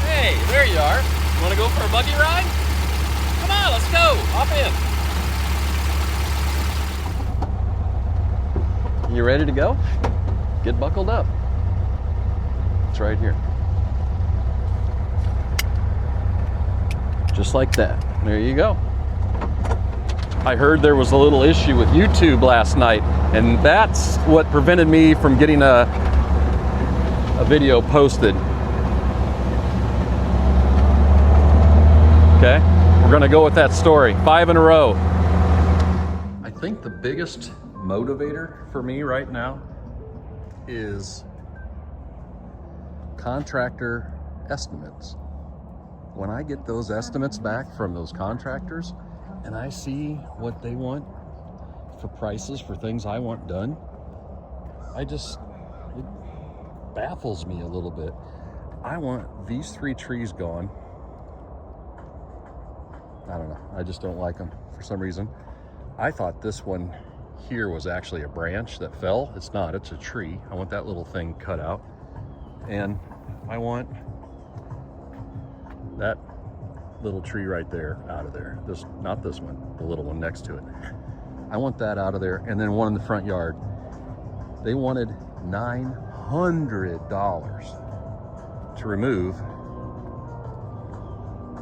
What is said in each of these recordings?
Hey, there you are. You want to go for a buggy ride? Come on, let's go. Hop in. You ready to go? Get buckled up. It's right here. Just like that. There you go. I heard there was a little issue with YouTube last night, and that's what prevented me from getting a video posted. Okay, we're gonna go with that story. 5 in a row. I think the biggest motivator for me right now is contractor estimates. When I get those estimates back from those contractors and I see what they want for prices for things I want done, it baffles me a little bit. I want these 3 trees gone. I don't know, I just don't like them for some reason. I thought this one here was actually a branch that fell. It's not, it's a tree. I want that little thing cut out. And I want that little tree right there out of there. This, not this one, the little one next to it. I want that out of there, and then one in the front yard. They wanted $900 to remove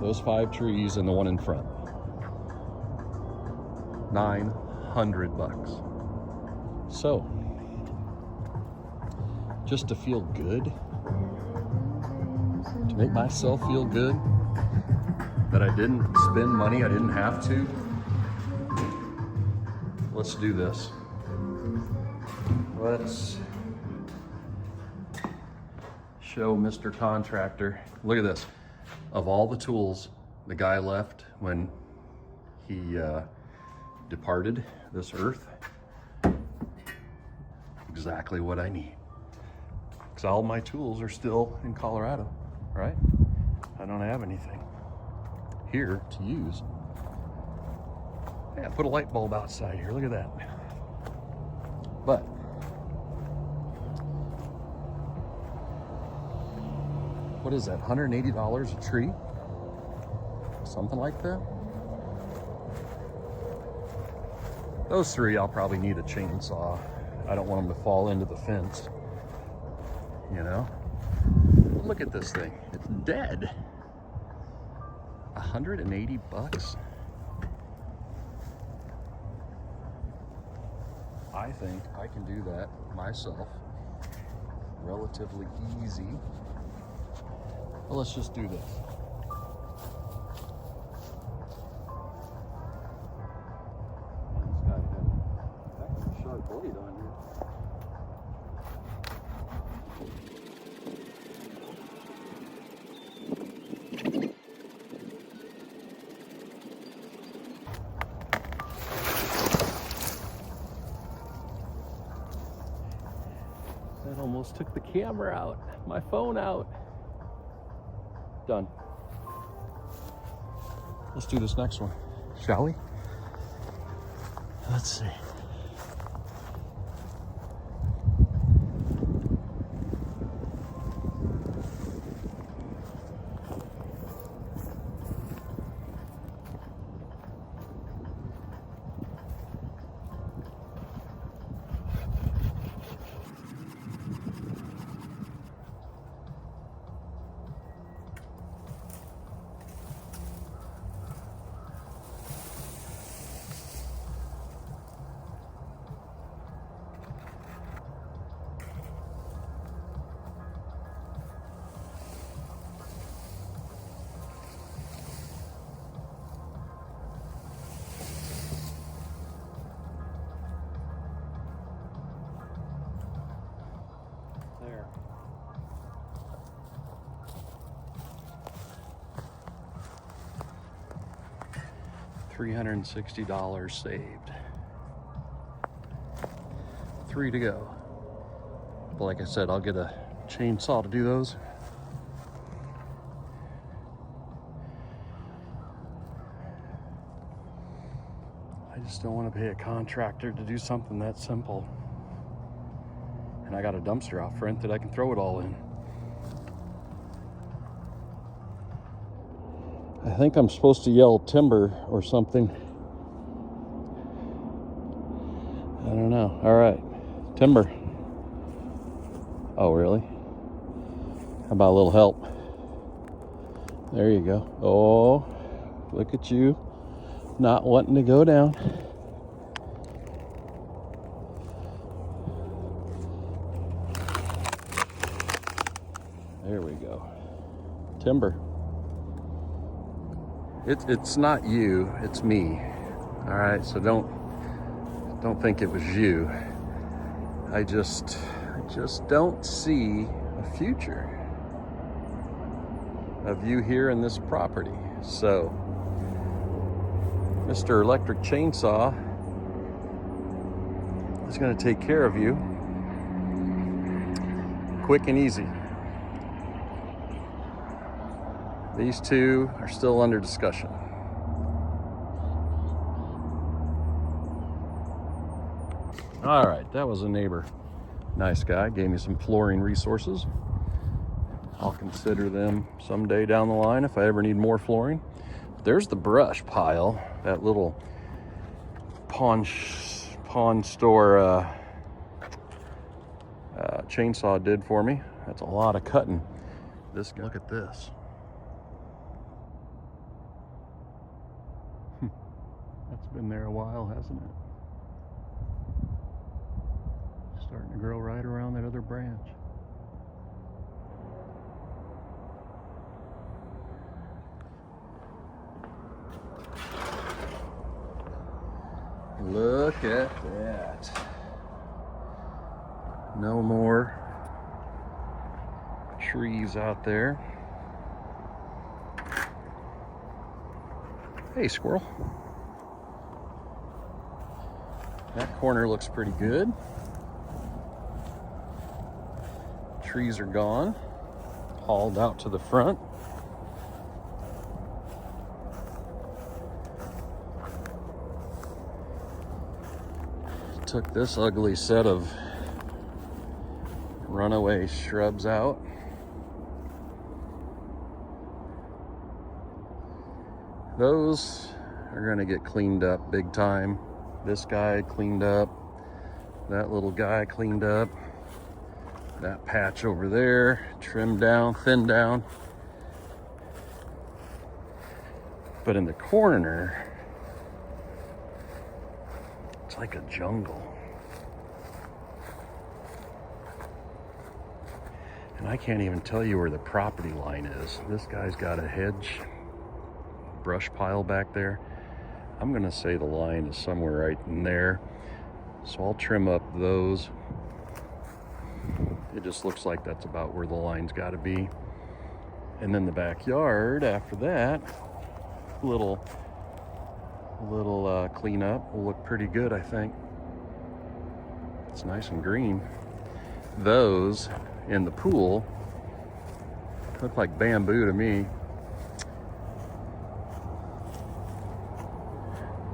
those 5 trees and the one in front. $900. So, just to feel good, to make myself feel good that I didn't spend money I didn't have to, let's do this. Let's show Mr. Contractor. Look at this. Of all the tools the guy left when he departed this earth, exactly what I need. Because all my tools are still in Colorado, right? I don't have anything here to use. Yeah, put a light bulb outside here, look at that. But what is that, $180 a tree? Something like that? Those 3, I'll probably need a chainsaw. I don't want them to fall into the fence, you know? Look at this thing, it's dead. 180 bucks? I think I can do that myself relatively easy. Well, let's just do this. This guy had a sharp blade on here. That almost took the camera out, my phone out. Done. Let's do this next one, shall we? Let's see. There. $360 saved. 3 to go. But like I said, I'll get a chainsaw to do those. I just don't want to pay a contractor to do something that simple. And I got a dumpster out front that I can throw it all in. I think I'm supposed to yell timber or something. I don't know. All right, timber. Oh, really? How about a little help? There you go. Oh, look at you, not wanting to go down. There we go. Timber. It's not you, it's me. All right, so don't think it was you. I just don't see a future of you here in this property. So, Mr. Electric Chainsaw is going to take care of you quick and easy. These two are still under discussion. All right, that was a neighbor. Nice guy, gave me some flooring resources. I'll consider them someday down the line if I ever need more flooring. There's the brush pile, that little pawn store chainsaw did for me. That's a lot of cutting. This guy, look at this. That's been there a while, hasn't it? Starting to grow right around that other branch. Look at that. No more trees out there. Hey, squirrel. That corner looks pretty good. Trees are gone, hauled out to the front. Took this ugly set of runaway shrubs out. Those are gonna get cleaned up big time. This guy cleaned up, that little guy cleaned up, that patch over there, trimmed down, thinned down. But in the corner, it's like a jungle. And I can't even tell you where the property line is. This guy's got a hedge, brush pile back there. I'm gonna say the line is somewhere right in there. So I'll trim up those. It just looks like that's about where the line's gotta be. And then the backyard after that, little cleanup will look pretty good, I think. It's nice and green. Those in the pool look like bamboo to me.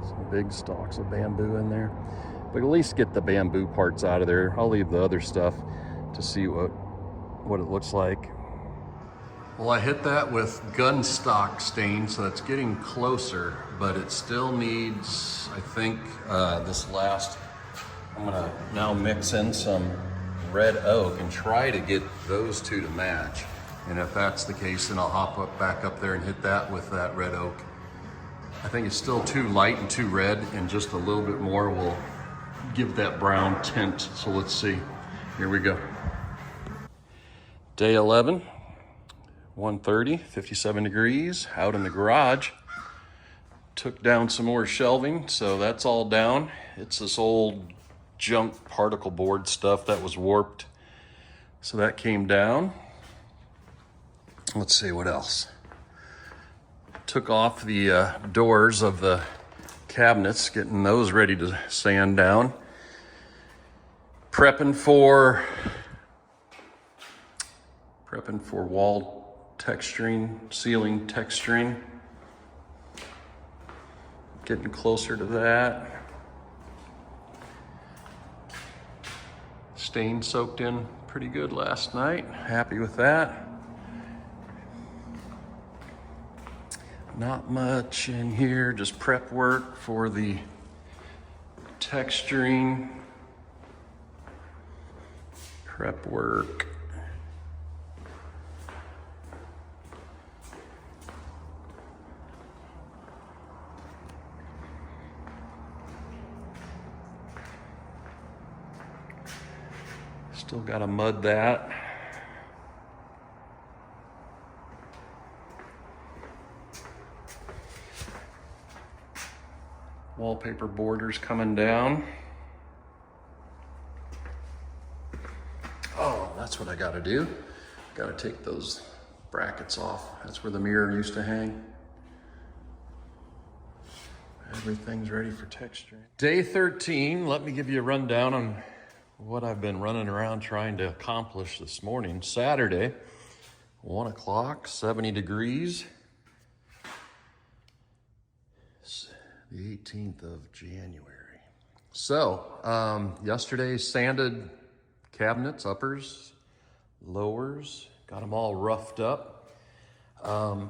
Some big stalks of bamboo in there. But at least get the bamboo parts out of there. I'll leave the other stuff to see what it looks like. Well, I hit that with gun stock stain, so that's getting closer, but it still needs, I think, this last, I'm gonna now mix in some red oak and try to get those two to match. And if that's the case, then I'll hop back up there and hit that with that red oak. I think it's still too light and too red, and just a little bit more will give that brown tint. So let's see. Here we go. Day 11, 1:30, 57 degrees, out in the garage. Took down some more shelving, so that's all down. It's this old junk particle board stuff that was warped. So that came down. Let's see what else. Took off the doors of the cabinets, getting those ready to sand down. Prepping for wall texturing, ceiling texturing. Getting closer to that. Stain soaked in pretty good last night. Happy with that. Not much in here, just prep work for the texturing. Prep work. Still gotta mud that. Wallpaper borders coming down. Oh, that's what I gotta do. Gotta take those brackets off. That's where the mirror used to hang. Everything's ready for texturing. Day 13, let me give you a rundown on what I've been running around trying to accomplish this morning. Saturday, 1 o'clock, 70 degrees. The 18th of January. So, yesterday sanded cabinets, uppers, lowers, got them all roughed up. I'm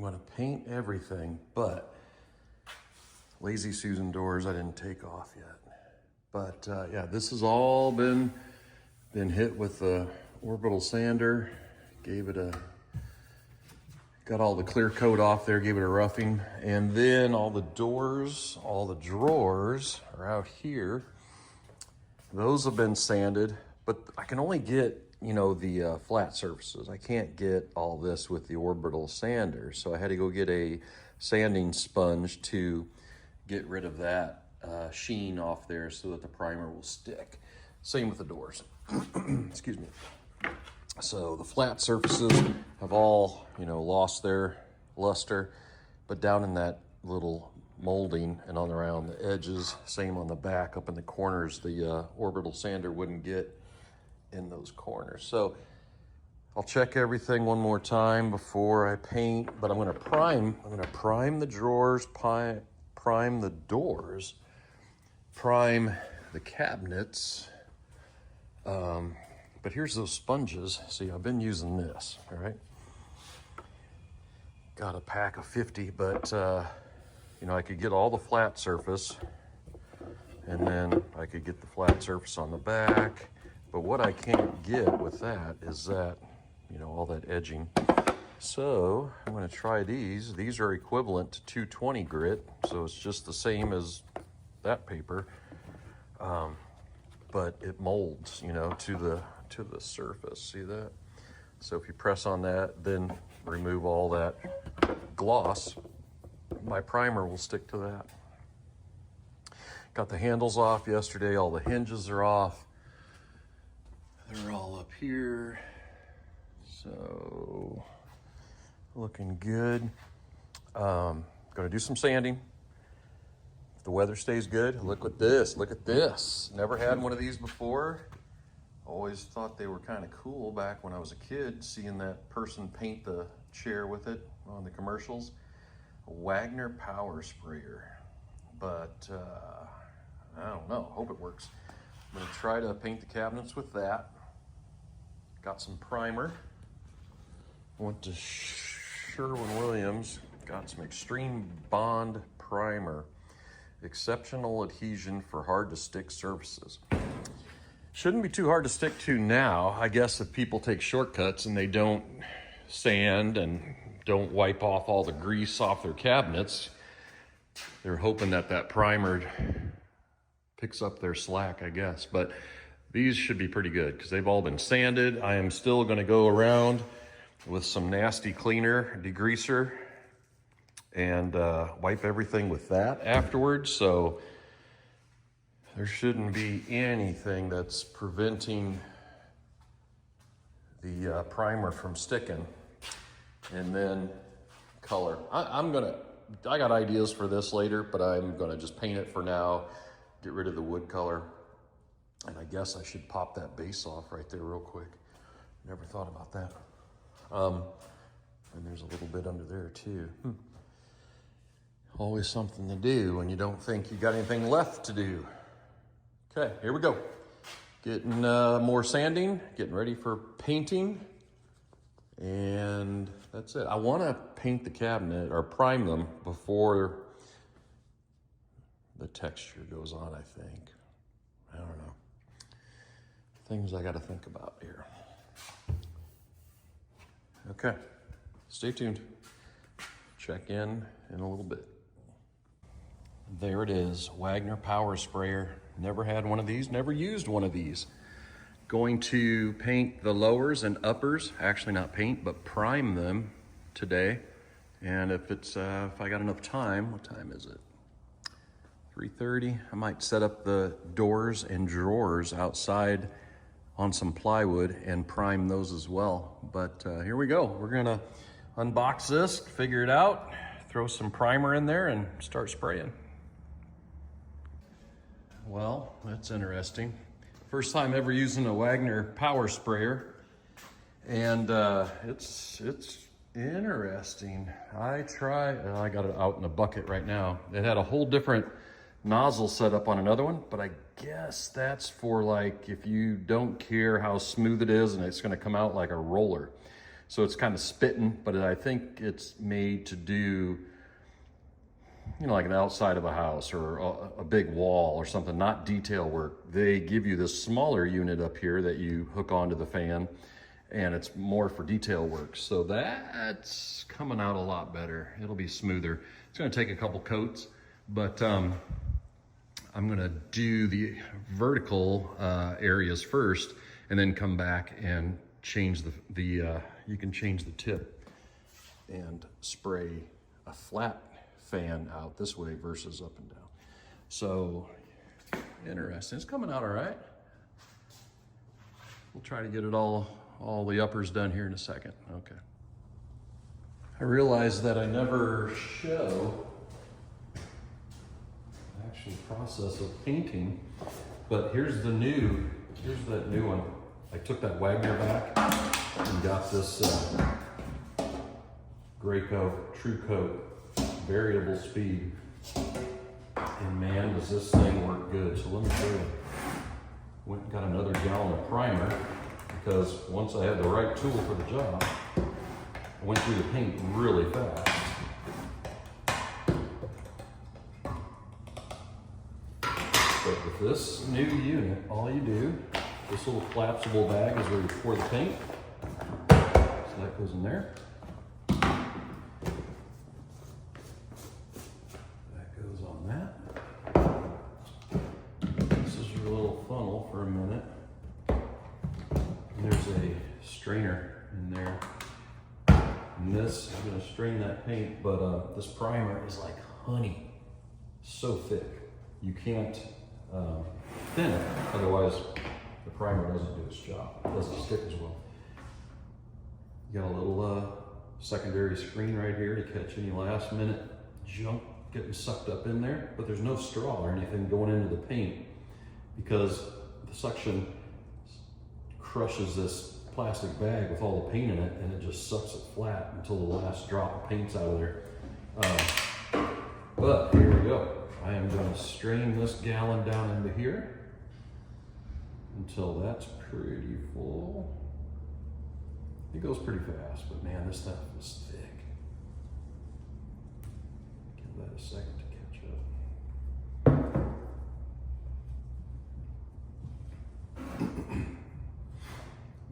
gonna paint everything, but Lazy Susan doors I didn't take off yet. But yeah, this has all been hit with the orbital sander. Got all the clear coat off there, gave it a roughing. And then all the doors, all the drawers are out here. Those have been sanded, but I can only get, you know, the flat surfaces. I can't get all this with the orbital sander. So I had to go get a sanding sponge to get rid of that sheen off there so that the primer will stick. Same with the doors. Excuse me. So the flat surfaces have all, you know, lost their luster, but down in that little molding and on around the edges, same on the back, up in the corners, the orbital sander wouldn't get in those corners. So I'll check everything one more time before I paint, but I'm gonna prime the drawers, prime the doors, prime the cabinets. But here's those sponges. See, I've been using this, all right? Got a pack of 50, but you know, I could get all the flat surface, and then I could get the flat surface on the back. But what I can't get with that is that, you know, all that edging. So I'm gonna try these. These are equivalent to 220 grit, so it's just the same as that paper. But it molds, you know, to the surface. See that? So if you press on that, then remove all that gloss, my primer will stick to that. Got the handles off yesterday. All the hinges are off. They're all up here. So looking good. Gonna do some sanding. If the weather stays good, look at this. Look at this. Never had one of these before. Always thought they were kind of cool back when I was a kid, seeing that person paint the chair with it on the commercials. A Wagner power sprayer. But I don't know, hope it works. I'm gonna try to paint the cabinets with that. Got some primer. Went to Sherwin-Williams, got some Extreme Bond primer. Exceptional adhesion for hard to stick surfaces. Shouldn't be too hard to stick to now. I guess if people take shortcuts and they don't sand and don't wipe off all the grease off their cabinets, they're hoping that that primer picks up their slack, I guess. But these should be pretty good because they've all been sanded. I am still gonna go around with some nasty cleaner, degreaser, and wipe everything with that afterwards. So there shouldn't be anything that's preventing the primer from sticking. And then color. I got ideas for this later, but I'm gonna just paint it for now, get rid of the wood color. And I guess I should pop that base off right there real quick. Never thought about that. And there's a little bit under there too. Always something to do when you don't think you got anything left to do. Okay, here we go. Getting more sanding, getting ready for painting, and that's it. I want to paint the cabinet or prime them before the texture goes on, I think. I don't know. Things I got to think about here. Okay, stay tuned. Check in a little bit. There it is, Wagner Power Sprayer. Never had one of these, never used one of these. Going to paint the lowers and uppers, actually not paint, but prime them today. And if I got enough time, what time is it? 3:30. I might set up the doors and drawers outside on some plywood and prime those as well. But here we go. We're gonna unbox this, figure it out, throw some primer in there and start spraying. Well, that's interesting. First time ever using a Wagner power sprayer, and it's interesting. I got it out in a bucket right now. It had a whole different nozzle set up on another one, but I guess that's for like if you don't care how smooth it is and it's gonna come out like a roller. So it's kind of spitting, but I think it's made to do, you know, like the outside of a house or a big wall or something, not detail work. They give you this smaller unit up here that you hook onto the fan, and it's more for detail work. So that's coming out a lot better. It'll be smoother. It's gonna take a couple coats, but I'm gonna do the vertical areas first and then come back and change you can change the tip and spray a flat fan out this way versus up and down. So interesting. It's coming out all right. We'll try to get it all the uppers done here in a second. Okay. I realized that I never show the actual process of painting, but here's that new one. I took that Wagner back and got this Graco TrueCoat variable speed, and man, does this thing work good. So let me show you. Went and got another gallon of primer, because once I had the right tool for the job, I went through the paint really fast. But with this new unit, all you do, this little collapsible bag is where you pour the paint. So that goes in there. For a minute. And there's a strainer in there. And this is going to strain that paint, but this primer is like honey. So thick. You can't thin it, otherwise the primer doesn't do its job. It doesn't stick as well. You got a little secondary screen right here to catch any last minute junk getting sucked up in there, but there's no straw or anything going into the paint, because the suction crushes this plastic bag with all the paint in it, and it just sucks it flat until the last drop of paint's out of there. But here we go. I am going to strain this gallon down into here until that's pretty full. It goes pretty fast, but man, this stuff is thick. Give that a second to catch up.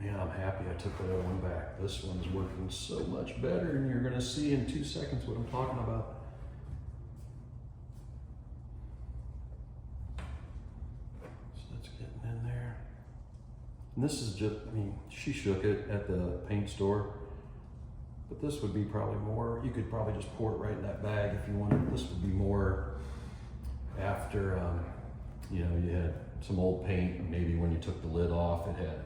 Man, I'm happy I took that other one back. This one's working so much better, and you're gonna see in 2 seconds what I'm talking about. So that's getting in there. And this is just, I mean, she shook it at the paint store, but this would be probably more, you could probably just pour it right in that bag if you wanted. This would be more after, you know, you had some old paint, and maybe when you took the lid off, it had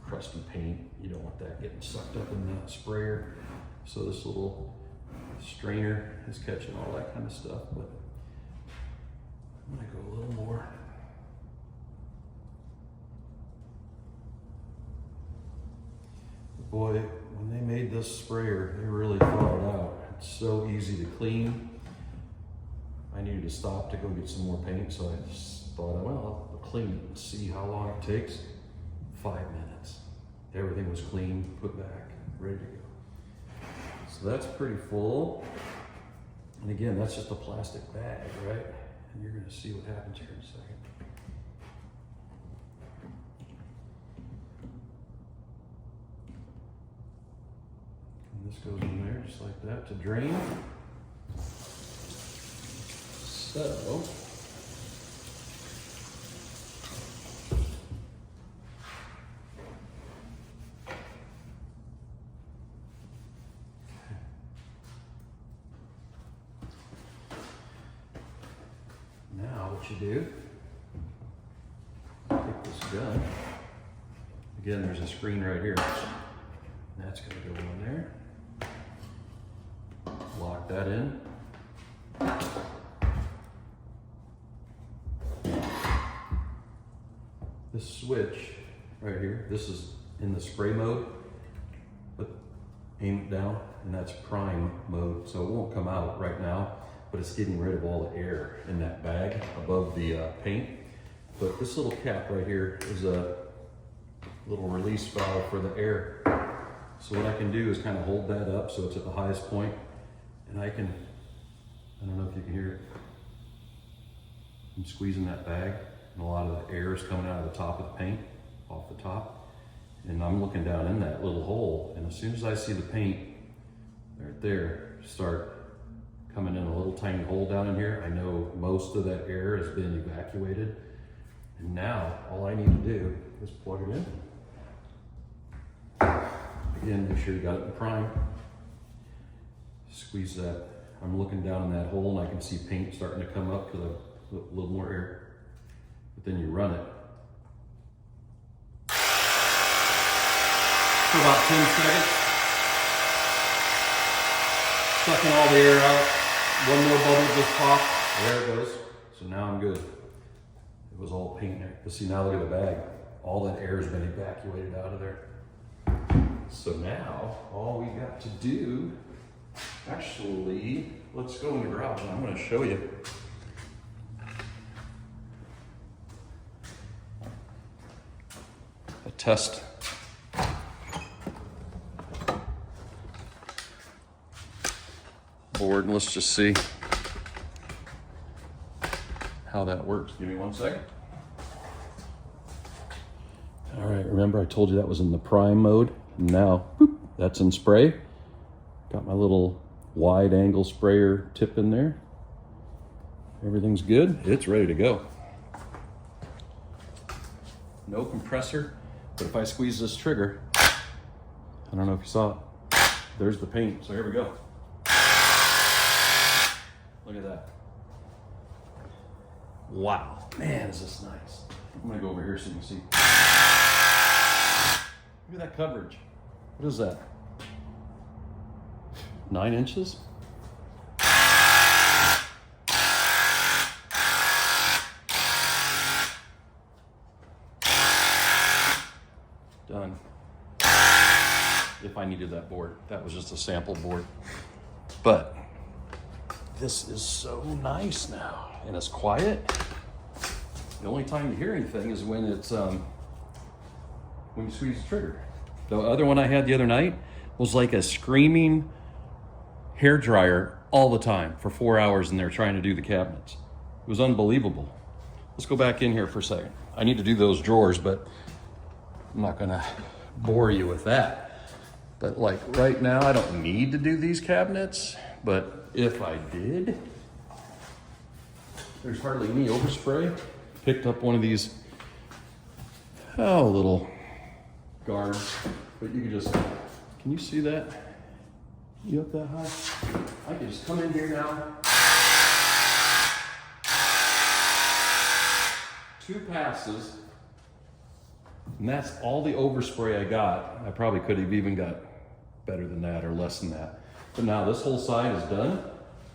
crusty paint. You don't want that getting sucked up in that sprayer. So this little strainer is catching all that kind of stuff, but I'm gonna go a little more. Boy, when they made this sprayer, they really thought it out. It's so easy to clean. I needed to stop to go get some more paint, so I just thought, well, I'll clean it and see how long it takes. 5 minutes. Everything was clean, put back, ready to go. So that's pretty full. And again, that's just a plastic bag, right? And you're gonna see what happens here in a second. And this goes in there just like that to drain. So, now what you do, take this gun. Again, there's a screen right here. That's gonna go in there. Lock that in. This switch right here, this is in the spray mode, but aim it down, and that's prime mode, so it won't come out right now, but it's getting rid of all the air in that bag above the paint. But this little cap right here is a little release valve for the air. So what I can do is kind of hold that up so it's at the highest point, and I don't know if you can hear it. I'm squeezing that bag, and a lot of the air is coming out of the top of the paint, off the top. And I'm looking down in that little hole, and as soon as I see the paint right there start coming in a little tiny hole down in here, I know most of that air has been evacuated. And now all I need to do is plug it in. Again, make sure you got it in prime. Squeeze that. I'm looking down in that hole and I can see paint starting to come up because I've put a little more air. But then you run it for about 10 seconds. Sucking all the air out. One more bubble just popped. There it goes. So now I'm good. It was all paint there. But see, now look at the bag. All that air has been evacuated out of there. So now all we got to do, actually, let's go in the garage and I'm going to show you. A test. Board, and let's just see how that works. Give me 1 second. All right, remember I told you that was in the prime mode. Now, boop, that's in spray. Got my little wide angle sprayer tip in there. Everything's good. It's ready to go. No compressor, but if I squeeze this trigger, I don't know if you saw it, there's the paint. So here we go. Look at that. Wow, man, is this nice. I'm gonna go over here so you can see. Look at that coverage. What is that? 9 inches? Done. If I needed that board. That was just a sample board. But this is so nice now. And it's quiet. The only time you hear anything is when it's when you squeeze the trigger. The other one I had the other night was like a screaming hair dryer all the time for 4 hours in there trying to do the cabinets. It was unbelievable. Let's go back in here for a second. I need to do those drawers, but I'm not gonna bore you with that. But like right now, I don't need to do these cabinets, but if I did, there's hardly any overspray. Picked up one of these, little guards, but you can just, can you see that? You up that high? I can just come in here now. 2 passes, and that's all the overspray I got. I probably could have even got better than that or less than that. But now this whole side is done.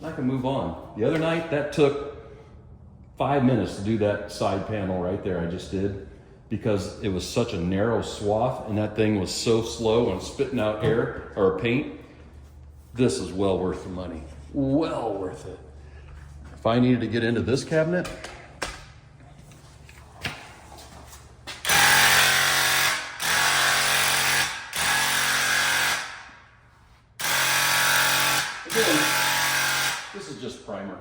I can move on. The other night, that took 5 minutes to do that side panel right there I just did, because it was such a narrow swath and that thing was so slow and spitting out air or paint. This is well worth the money. Well worth it. If I needed to get into this cabinet, This is just primer.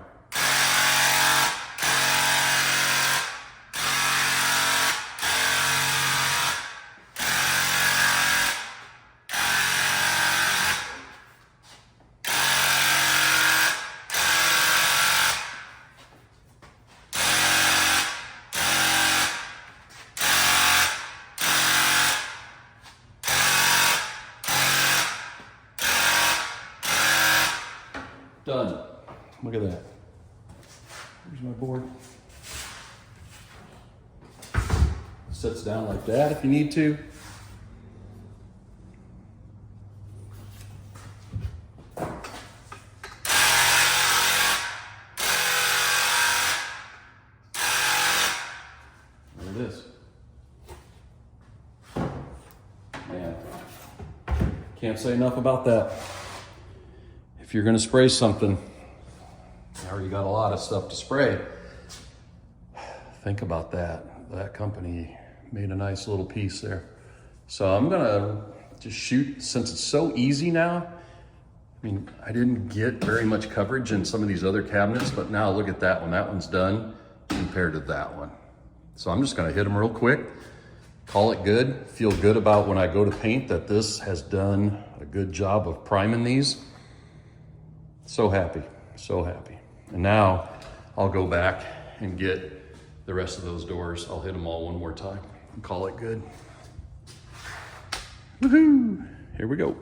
Done. Look at that. Here's my board. Sits down like that if you need to. There it is. Man, can't say enough about that. If you're going to spray something, you already got a lot of stuff to spray. Think about that. That company made a nice little piece there. So I'm going to just shoot, since it's so easy now. I mean, I didn't get very much coverage in some of these other cabinets, but now look at that one. That one's done compared to that one. So I'm just going to hit them real quick, call it good, feel good about when I go to paint that this has done a good job of priming these. So happy, so happy. And now I'll go back and get the rest of those doors. I'll hit them all one more time and call it good. Woohoo! Here we go.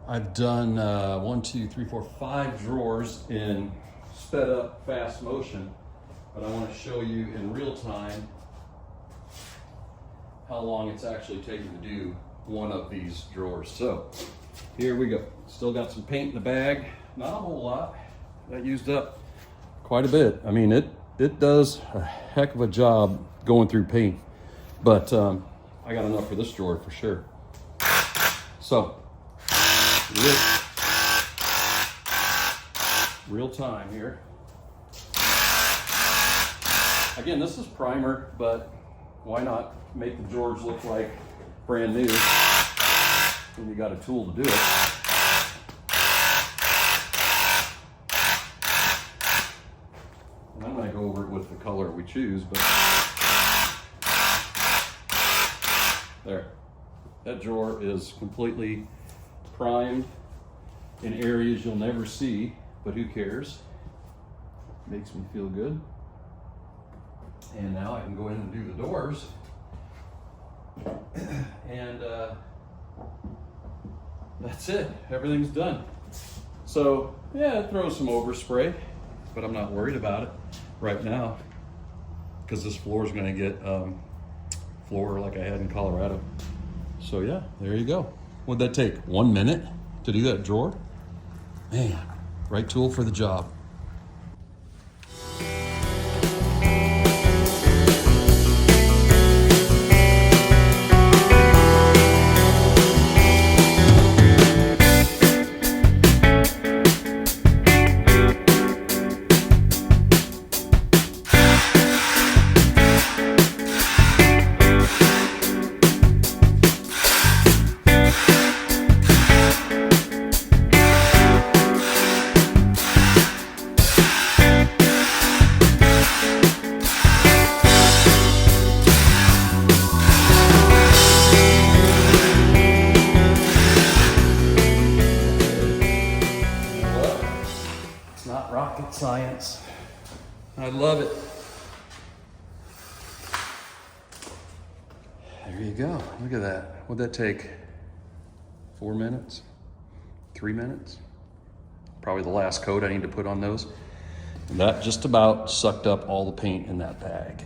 I've done 1, 2, 3, 4, 5 drawers in sped up fast motion, but I want to show you in real time how long it's actually taking to do one of these drawers. So here we go. Still got some paint in the bag, not a whole lot. That used up quite a bit. I mean, it does a heck of a job going through paint, but I got enough for this drawer for sure. So real time here. Again, this is primer, but why not make the drawers look like brand new when you got a tool to do it. And I'm going to go over it with the color we choose, but there. That drawer is completely primed in areas you'll never see, but who cares? Makes me feel good. And now I can go in and do the doors. And that's it. Everything's done. So yeah, it throws some overspray, but I'm not worried about it right now because this floor is going to get floor like I had in Colorado. So yeah, there you go. What'd that take? 1 minute to do that drawer? Man, right tool for the job. Science. I love it. There you go. Look at that. What'd that take? 4 minutes? 3 minutes? Probably the last coat I need to put on those. And that just about sucked up all the paint in that bag.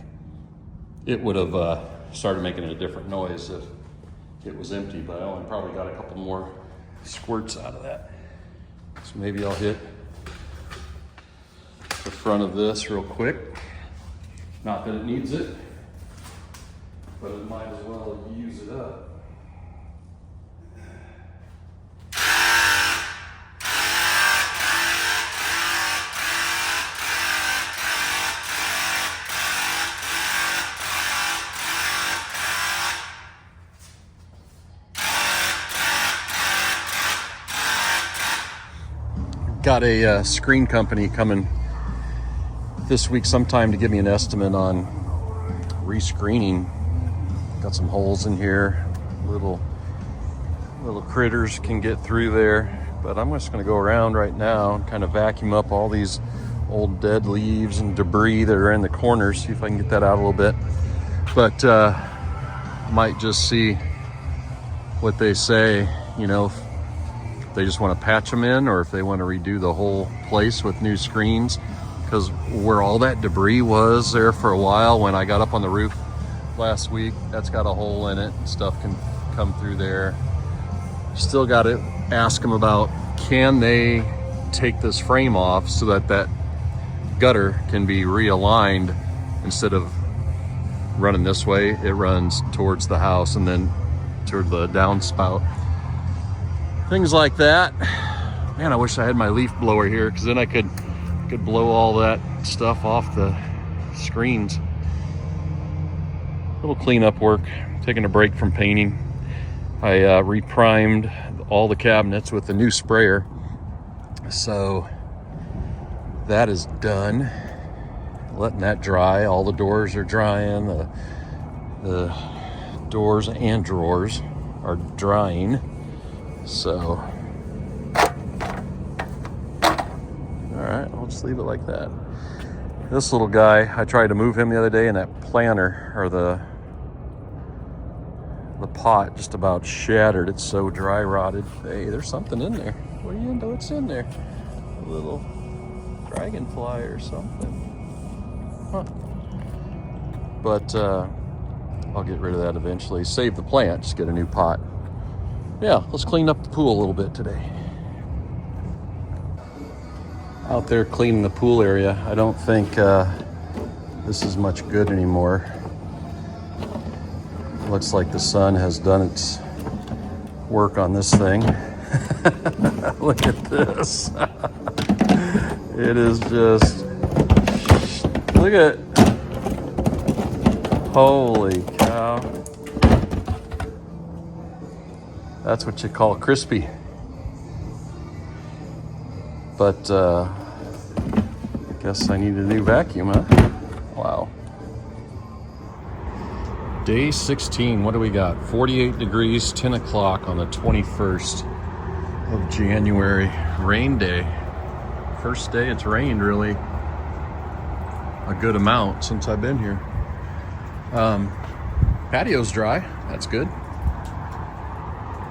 it would have started making a different noise if it was empty, but I only probably got a couple more squirts out of that. So maybe I'll hit the front of this real quick. Not that it needs it, but it might as well use it up. Got a screen company coming this week sometime to give me an estimate on rescreening. Got some holes in here, little critters can get through there, but I'm just going to go around right now and kind of vacuum up all these old dead leaves and debris that are in the corners, see if I can get that out a little bit. But might just see what they say, you know, if they just want to patch them in or if they want to redo the whole place with new screens, because where all that debris was there for a while when I got up on the roof last week, that's got a hole in it. Stuff can come through there. Still got to ask them about, can they take this frame off so that that gutter can be realigned? Instead of running this way, it runs towards the house and then toward the downspout. Things like that. Man, I wish I had my leaf blower here, because then I could blow all that stuff off the screens. A little cleanup work. Taking a break from painting. I reprimed all the cabinets with the new sprayer, so that is done. Letting that dry. All the doors are drying. The doors and drawers are drying. So, all right, I'll just leave it like that. This little guy, I tried to move him the other day, and that planter, or the pot, just about shattered. It's so dry rotted. Hey, there's something in there. What do you know what's in there? A little dragonfly or something. Huh. But I'll get rid of that eventually. Save the plant, just get a new pot. Yeah, let's clean up the pool a little bit today. Out there cleaning the pool area. I don't think this is much good anymore. Looks like the sun has done its work on this thing. Look at this. It is just, look at, holy cow. That's what you call crispy. But I guess I need a new vacuum, huh? Wow. Day 16, what do we got? 48 degrees, 10 o'clock on the 21st of January. Rain day. First day it's rained really a good amount since I've been here. Patio's dry, that's good.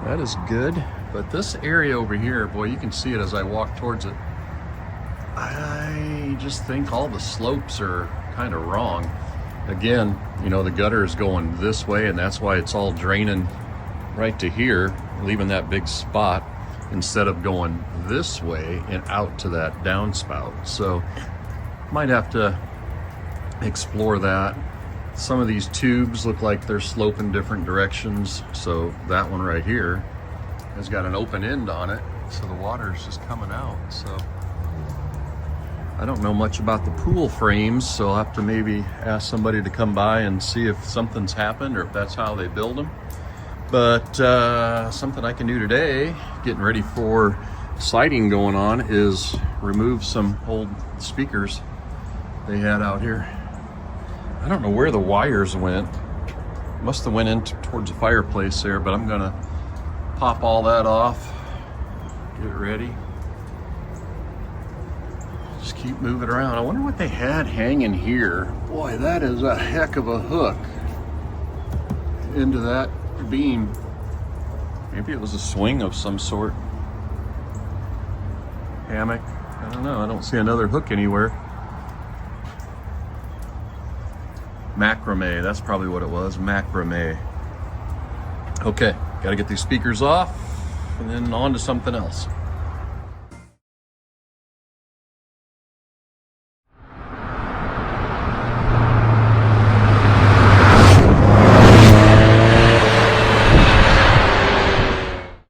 That is good. But this area over here, boy, you can see it as I walk towards it. I just think all the slopes are kind of wrong. Again, you know, the gutter is going this way, and that's why it's all draining right to here, leaving that big spot instead of going this way and out to that downspout. So might have to explore that. Some of these tubes look like they're sloping different directions. So that one right here has got an open end on it, so the water is just coming out. So I don't know much about the pool frames, so I'll have to maybe ask somebody to come by and see if something's happened or if that's how they build them. But something I can do today, getting ready for siding going on, is remove some old speakers they had out here. I don't know where the wires went. Must have went in towards the fireplace there, but I'm gonna pop all that off, get ready. Just keep moving around. I wonder what they had hanging here. Boy, that is a heck of a hook into that beam. Maybe it was a swing of some sort. Hammock, I don't know. I don't see another hook anywhere. Macrame, that's probably what it was, macrame. Okay, gotta get these speakers off and then on to something else.